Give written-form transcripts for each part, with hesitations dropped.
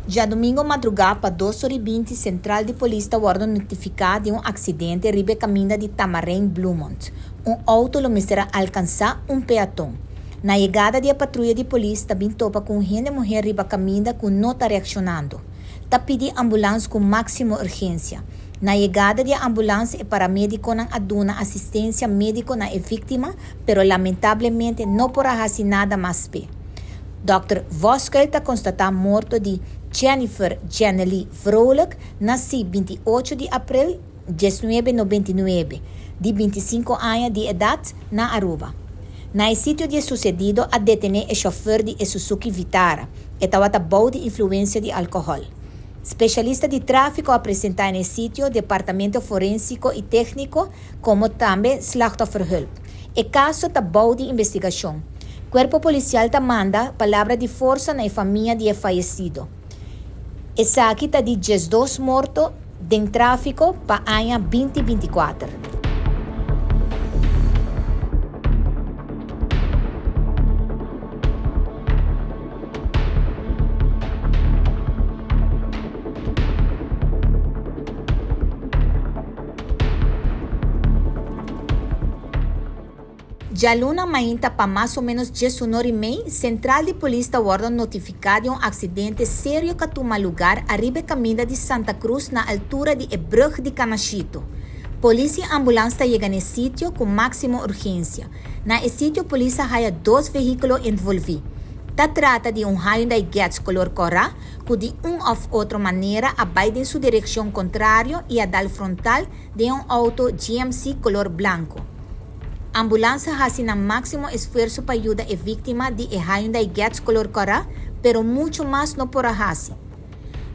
Já domingo madrugada, para 2h20, Central de Polícia está notificada de um acidente ribe caminho de Tamarém, Bluemont. Um auto misera alcançar um peatão. Na chegada da patrulha de polícia, também topa com uma mulher riba caminho que não está reaccionando. Está pedindo ambulância com máxima urgência. Na chegada da ambulância, o paramédico não aduna assistência médica na vítima, pero lamentavelmente não porá fazer nada mais pé. Dr. Voskel está constatado morto de Jennifer Janely Vrolijk, nascida 28 de abril de 1999, de 25 anos de idade, na Aruba. Na sítio de sucedido, a detener o chofer de Suzuki Vitara, que estava bom de influência de álcool. Especialista de tráfico apresentar no sítio, departamento forensico e técnico, como também slachtofferhulp. O caso está bom de investigação. Corpo policial manda palavra de força na família de falecido. Essa aqui está de 12 mortos em tráfico para o ano 2024. Já luna mainta para mais ou menos 10h30, Central de Polícia está notificada de um acidente sério que toma lugar arriba caminho de Santa Cruz na altura de Brug de Canachito. Polícia e ambulância chegam no sítio com máxima urgência. Na sítio, a polícia há 2 veículos envolvidos. Se trata de um Hyundai Getz color corá, que de uma ou outra maneira vai em sua direção contrária e a dar frontal de um auto GMC color branco. A ambulância faz o máximo esforço para ajudar a vítima de Hyundai Getz color corá, pero muito mais não porá fazer.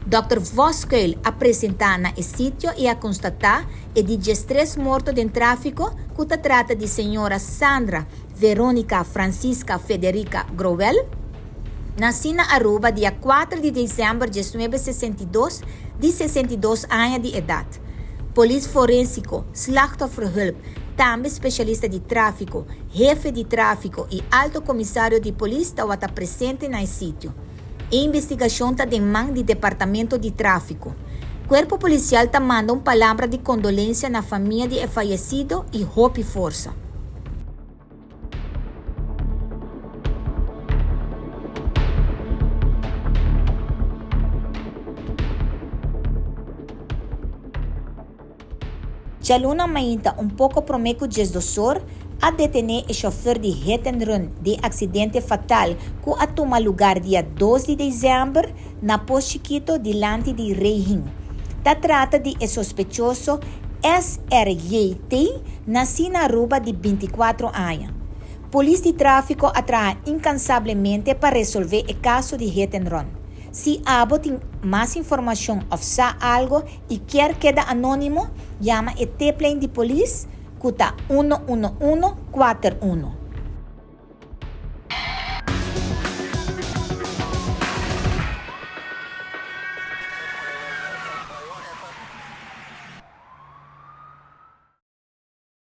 Dr. Voskel apresenta na sítio e a constatar de 13 mortos em tráfico, que se trata de senhora Sandra Verônica Francisca Federica Grovel, nascida na Aruba dia 4 de dezembro de 1962, de 62 anos de idade. Polícia forensico, slachtofferhulp, também especialista de tráfico, jefe de tráfico e alto comissário de polícia estão presentes no sítio. A investigação está em mãos do departamento de tráfico. O corpo policial manda uma palavra de condolência na família de falecido e hope força. Já luna mainta pouco promeco desdosor a detener o chofer de hit and run de acidente fatal que a toma lugar dia 2 de dezembro na Posto Chiquito diante de Reihin. Se trata de sospechoso SRJT, nascido na Aruba de 24 anos. Polícia de tráfico atrai incansavelmente para resolver o caso de hit and run. Se abo tem mais informação ou sabe algo e quer quedar anônimo, chama o T-Plane de polícia, que está 11141.